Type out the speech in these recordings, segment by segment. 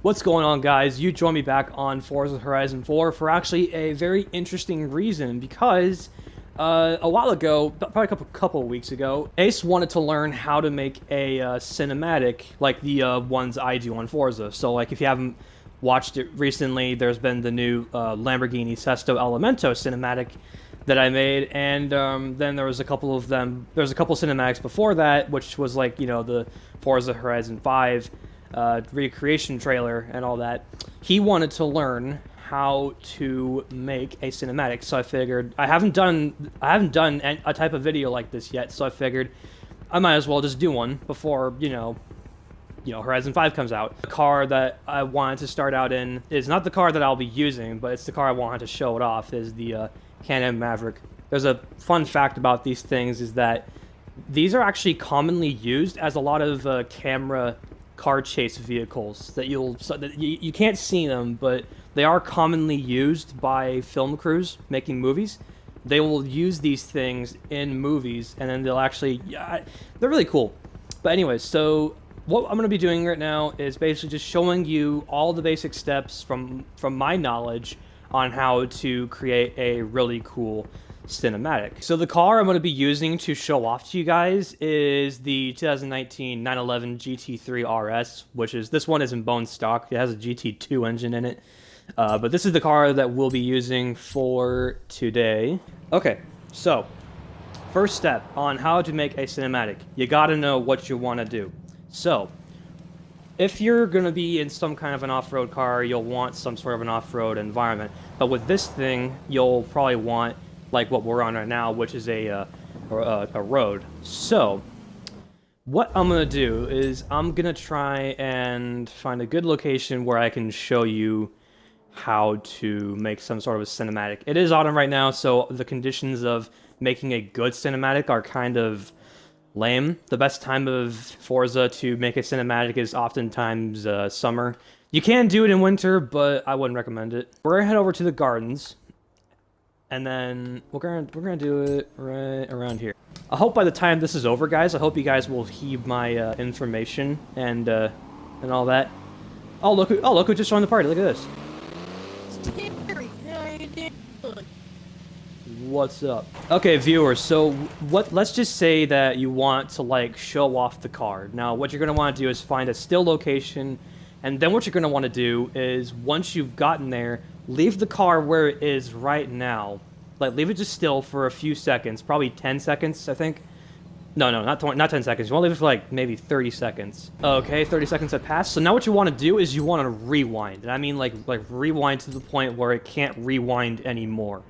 What's going on, guys? You joined me back on Forza Horizon 4 for actually a very interesting reason, because a while ago, probably a couple of weeks ago, Ace wanted to learn how to make a cinematic like the ones I do on Forza. So like if you haven't watched it recently, there's been the new Lamborghini Sesto Elemento cinematic that I made, and then there was a couple of them. There's a couple cinematics before that, which was like, you know, the Forza Horizon 5 recreation trailer and all that. He wanted to learn how to make a cinematic, so I figured I haven't done a type of video like this yet, so I figured I might as well just do one before you know Horizon 5 comes out. The car that I wanted to start out in is not the car that I'll be using, but it's the car I wanted to show it off, is the Can-Am Maverick. There's a fun fact about these things, is that these are actually commonly used as a lot of camera car chase vehicles that you can't see them, but they are commonly used by film crews making movies. They will use these things in movies, and then they'll actually, they're really cool. But anyways, so what I'm going to be doing right now is basically just showing you all the basic steps from my knowledge on how to create a really cool cinematic. So the car I'm going to be using to show off to you guys is the 2019 911 GT3RS, which is, this one is in bone stock. It has a GT2 engine in it. But this is the car that we'll be using for today. Okay, so first step on how to make a cinematic. You gotta know what you want to do. So if you're going to be in some kind of an off-road car, you'll want some sort of an off-road environment. But with this thing, you'll probably want like what we're on right now, which is a road. So what I'm going to do is I'm going to try and find a good location where I can show you how to make some sort of a cinematic. It is autumn right now, so the conditions of making a good cinematic are kind of lame. The best time of Forza to make a cinematic is oftentimes summer. You can do it in winter, but I wouldn't recommend it. We're gonna head over to the gardens, and then we're gonna do it right around here. I hope by the time this is over, guys, I hope you guys will heed my information and all that. Oh look who just joined the party! Look at this. What's up? Okay, viewers, so let's just say that you want to like show off the car. Now what you're going to want to do is find a still location, and then what you're going to want to do is, once you've gotten there, leave the car where it is right now. Like, leave it just still for a few seconds, probably 10 seconds, I think. No, not 10 seconds. You want to leave it for like maybe 30 seconds. Okay, 30 seconds have passed. So now what you want to do is you want to rewind. And I mean like rewind to the point where it can't rewind anymore.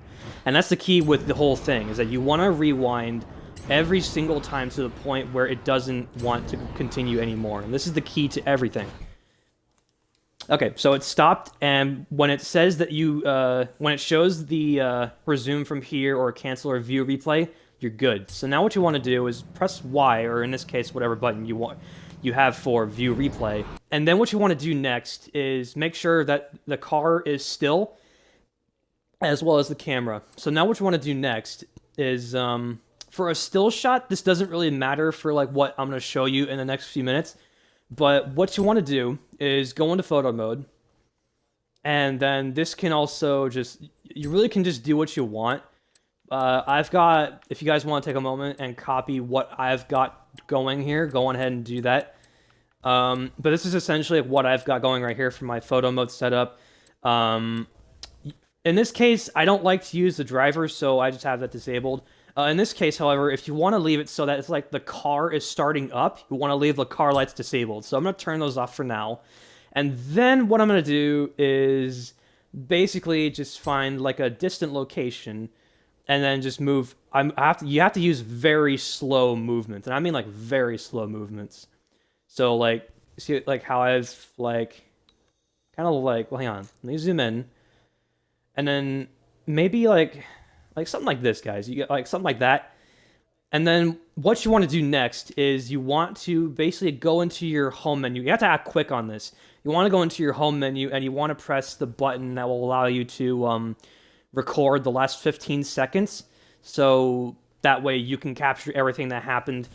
And that's the key with the whole thing, is that you want to rewind every single time to the point where it doesn't want to continue anymore. And this is the key to everything. Okay, so it stopped, and when it says that you, when it shows the resume from here or cancel or view replay, you're good. So now what you want to do is press Y, or in this case, whatever button you have for view replay. And then what you want to do next is make sure that the car is still, as well as the camera. So now what you want to do next is, for a still shot, this doesn't really matter for like what I'm going to show you in the next few minutes, but what you want to do is go into photo mode, and then this can also just, you really can just do what you want. I've got, if you guys want to take a moment and copy what I've got going here, go on ahead and do that. But this is essentially what I've got going right here for my photo mode setup. In this case, I don't like to use the driver, so I just have that disabled. In this case, however, if you want to leave it so that it's like the car is starting up, you want to leave the car lights disabled. So I'm going to turn those off for now. And then what I'm going to do is basically just find like a distant location, and then just move. You have to use very slow movements, and I mean like very slow movements. So like, see like how I've like, kind of like, well, hang on, let me zoom in. And then maybe like something like this, guys. You get like something like that. And then what you want to do next is you want to basically go into your home menu. You have to act quick on this. You want to go into your home menu, and you want to press the button that will allow you to record the last 15 seconds. So that way you can capture everything that happened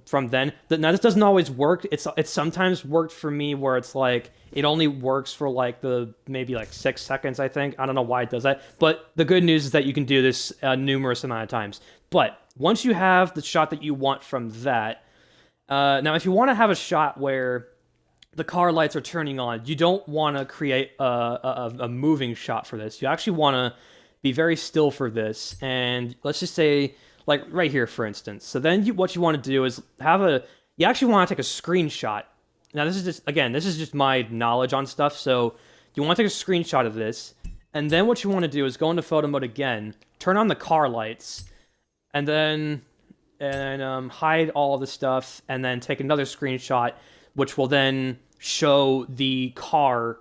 from then. Now this doesn't always work. It's sometimes worked for me where it's like it only works for like maybe like 6 seconds, I think. I don't know why it does that, but the good news is that you can do this numerous amount of times. But once you have the shot that you want from that, now if you want to have a shot where the car lights are turning on, you don't want to create a moving shot for this. You actually want to be very still for this, and let's just say like right here, for instance. So then what you want to do is you actually want to take a screenshot. Now this is just my knowledge on stuff, so you want to take a screenshot of this, and then what you want to do is go into photo mode again, turn on the car lights, and then hide all the stuff, and then take another screenshot, which will then show the car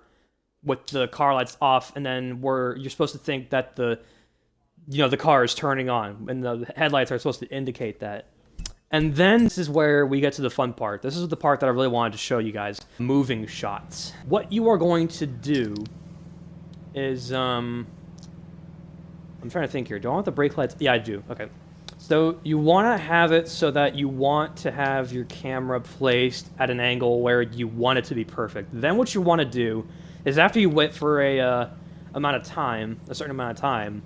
with the car lights off, and then you're supposed to think that the car is turning on, and the headlights are supposed to indicate that. And then this is where we get to the fun part. This is the part that I really wanted to show you guys. Moving shots. What you are going to do is, I'm trying to think here. Do I want the brake lights? Yeah, I do. Okay. So you want to have it so that you want to have your camera placed at an angle where you want it to be perfect. Then what you want to do is after you wait for a certain amount of time,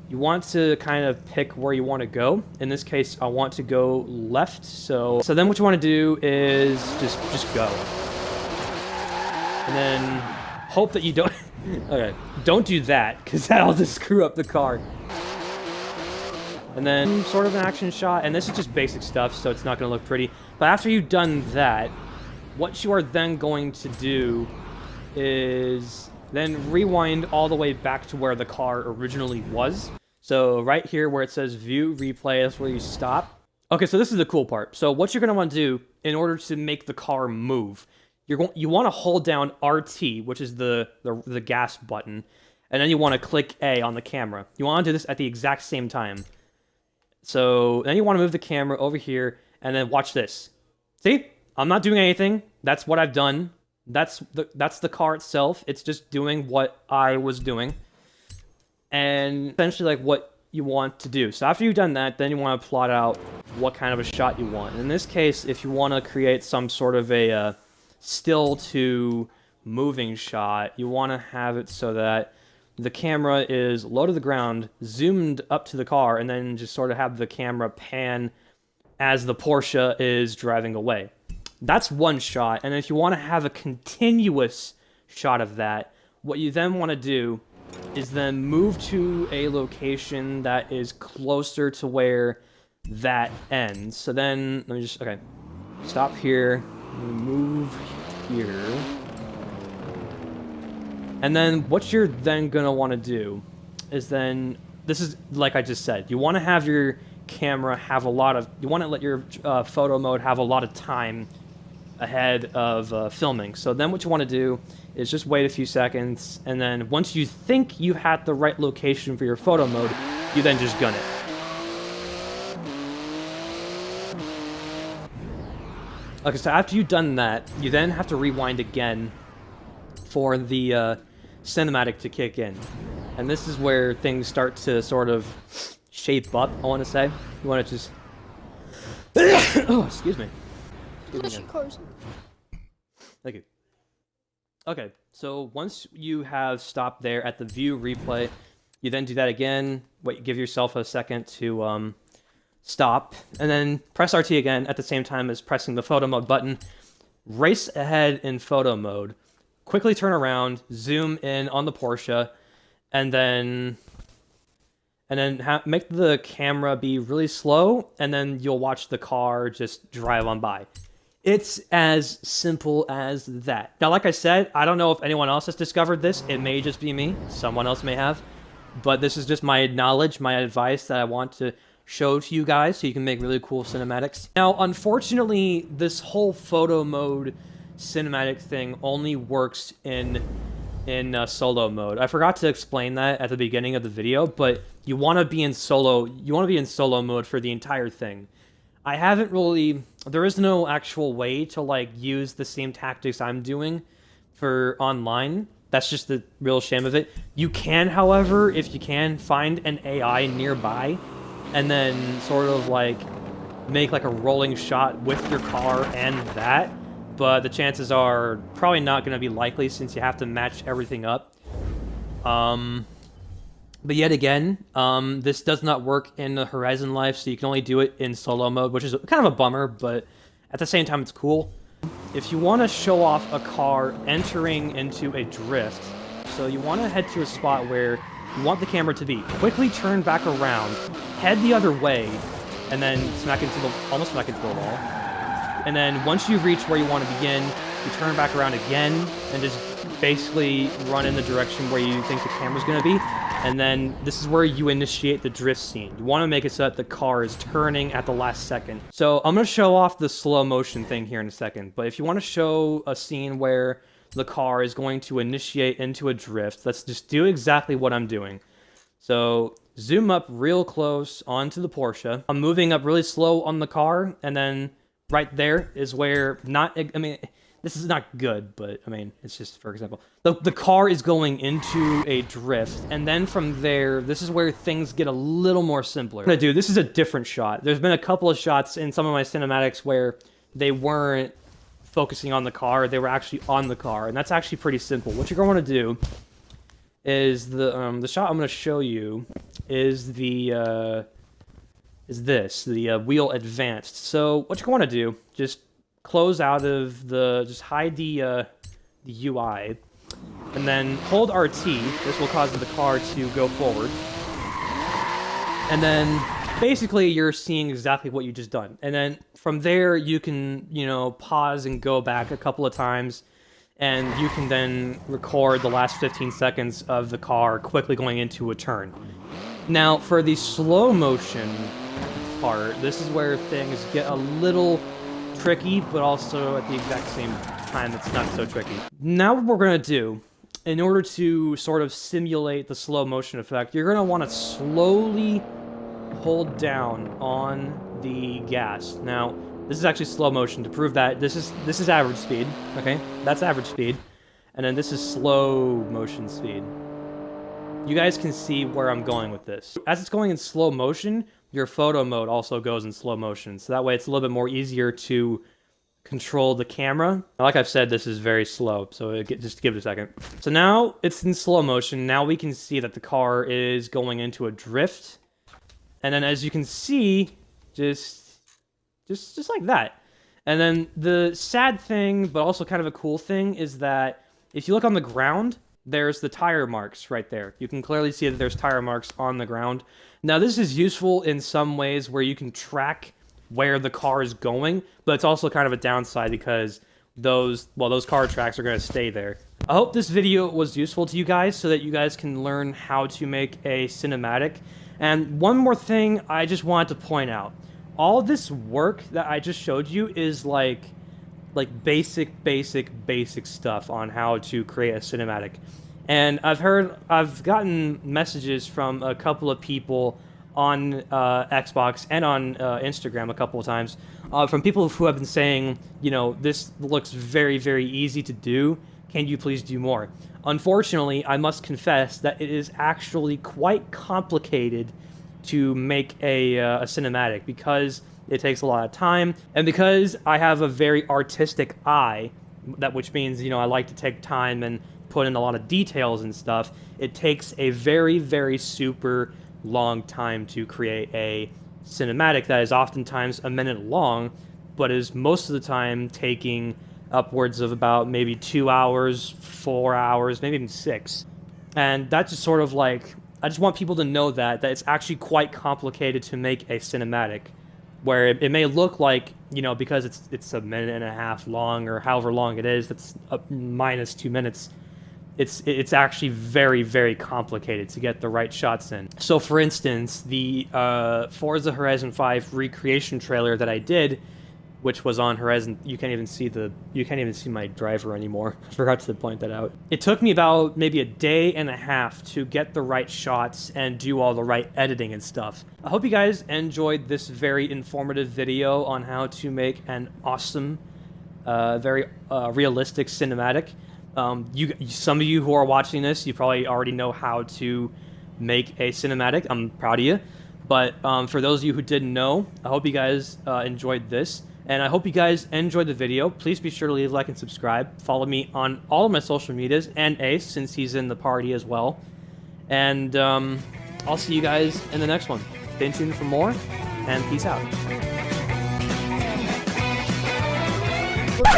you want to kind of pick where you want to go. In this case, I want to go left. So then what you want to do is just go. And then hope that you don't... Okay, don't do that, because that'll just screw up the car. And then sort of an action shot, and this is just basic stuff, so it's not going to look pretty. But after you've done that, what you are then going to do is then rewind all the way back to where the car originally was. So right here where it says view replay, that's where you stop. Okay, so this is the cool part. So what you're going to want to do in order to make the car move, you want to hold down RT, which is the gas button, and then you want to click A on the camera. You want to do this at the exact same time. So then you want to move the camera over here, and then watch this. See? I'm not doing anything. That's what I've done. That's the car itself. It's just doing what I was doing. And essentially like what you want to do. So after you've done that, then you want to plot out what kind of a shot you want. In this case, if you want to create some sort of a still to moving shot, you want to have it so that the camera is low to the ground, zoomed up to the car, and then just sort of have the camera pan as the Porsche is driving away. That's one shot, and if you want to have a continuous shot of that, what you then want to do is then move to a location that is closer to where that ends. So then, let me just, okay, stop here, move here. And then what you're then going to want to do is then, this is like I just said, you want to have your camera have you want to let your photo mode have a lot of time ahead of filming. So then what you want to do is just wait a few seconds, and then once you think you had the right location for your photo mode, you then just gun it. Okay, so after you've done that, you then have to rewind again for the cinematic to kick in. And this is where things start to sort of shape up, I want to say. You want to just... Oh, excuse me. Bless you, Carson. Thank you. Okay, so once you have stopped there at the view replay, you then do that again. Wait, give yourself a second to stop, and then press RT again at the same time as pressing the photo mode button. Race ahead in photo mode. Quickly turn around, zoom in on the Porsche, and then make the camera be really slow, and then you'll watch the car just drive on by. It's as simple as that. Now, like I said, I don't know if anyone else has discovered this. It may just be me. Someone else may have. But this is just my knowledge, my advice that I want to show to you guys so you can make really cool cinematics. Now, unfortunately, this whole photo mode cinematic thing only works in solo mode. I forgot to explain that at the beginning of the video, but you want to be in solo mode for the entire thing. I haven't really... There is no actual way to, like, use the same tactics I'm doing for online. That's just the real shame of it. You can, however, if you can, find an AI nearby, and then sort of, like, make like a rolling shot with your car and that, but the chances are probably not going to be likely since you have to match everything up. But yet again, this does not work in the Horizon life, so you can only do it in solo mode, which is kind of a bummer, but at the same time, it's cool. If you want to show off a car entering into a drift, so you want to head to a spot where you want the camera to be. Quickly turn back around, head the other way, and then almost smack into the wall. And then once you reach where you want to begin, you turn back around again, and just basically run in the direction where you think the camera's going to be. And then this is where you initiate the drift scene. You want to make it so that the car is turning at the last second. So I'm going to show off the slow motion thing here in a second. But if you want to show a scene where the car is going to initiate into a drift, let's just do exactly what I'm doing. So zoom up real close onto the Porsche. I'm moving up really slow on the car. And then right there is where this is not good, but, I mean, it's just, for example. The car is going into a drift, and then from there, this is where things get a little more simpler. This is a different shot. There's been a couple of shots in some of my cinematics where they weren't focusing on the car, they were actually on the car, and that's actually pretty simple. What you're going to want to do is, the shot I'm going to show you is the wheel advanced. So, what you're going to do, just close out of just hide the UI, and then hold RT. This will cause the car to go forward. And then, basically, you're seeing exactly what you just done. And then, from there, you can, pause and go back a couple of times, and you can then record the last 15 seconds of the car quickly going into a turn. Now, for the slow motion part, this is where things get a little tricky, but also at the exact same time it's not so tricky. Now what we're going to do, in order to sort of simulate the slow motion effect, you're going to want to slowly hold down on the gas. Now, this is actually slow motion. To prove that, this is average speed, okay? That's average speed. And then this is slow motion speed. You guys can see where I'm going with this. As it's going in slow motion, your photo mode also goes in slow motion, so that way it's a little bit more easier to control the camera. Like I've said, this is very slow, so just give it a second. So now it's in slow motion. Now we can see that the car is going into a drift, and then as you can see, just like that. And then the sad thing, but also kind of a cool thing, is that if you look on the ground, there's the tire marks right there. You can clearly see that there's tire marks on the ground. Now, this is useful in some ways where you can track where the car is going, but it's also kind of a downside because those car tracks are going to stay there. I hope this video was useful to you guys so that you guys can learn how to make a cinematic. And one more thing I just wanted to point out. All this work that I just showed you is like basic stuff on how to create a cinematic. And I've gotten messages from a couple of people on Xbox and on Instagram a couple of times from people who have been saying, this looks very, very easy to do. Can you please do more? Unfortunately, I must confess that it is actually quite complicated to make a cinematic because it takes a lot of time, and because I have a very artistic eye, which means, I like to take time and put in a lot of details and stuff, it takes a very, very super long time to create a cinematic that is oftentimes a minute long, but is most of the time taking upwards of about maybe 2 hours, 4 hours, maybe even 6. And that's just sort of like, I just want people to know that it's actually quite complicated to make a cinematic, where it may look like, because it's a minute and a half long, or however long it is, that's minus 2 minutes, it's actually very, very complicated to get the right shots in. So for instance, the Forza Horizon 5 recreation trailer that I did, which was on Horizon, you can't even see my driver anymore. I forgot to point that out. It took me about maybe a day and a half to get the right shots and do all the right editing and stuff. I hope you guys enjoyed this very informative video on how to make an awesome, very realistic cinematic. Some of you who are watching this, you probably already know how to make a cinematic. I'm proud of you. But for those of you who didn't know, I hope you guys enjoyed this. And I hope you guys enjoyed the video. Please be sure to leave a like and subscribe. Follow me on all of my social medias, and Ace, since he's in the party as well. And I'll see you guys in the next one. Stay tuned for more, and peace out.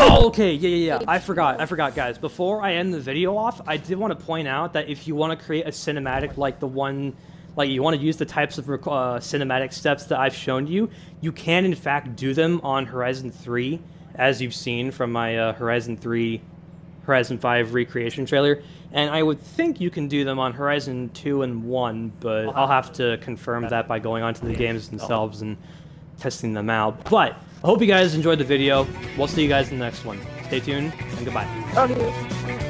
Oh, okay, yeah. I forgot, guys. Before I end the video off, I did want to point out that if you want to create a cinematic like the one... Like, you want to use the types of cinematic steps that I've shown you, you can, in fact, do them on Horizon 3, as you've seen from my Horizon 5 recreation trailer. And I would think you can do them on Horizon 2 and 1, but I'll have to confirm that by going onto the games themselves and testing them out. But I hope you guys enjoyed the video. We'll see you guys in the next one. Stay tuned, and goodbye.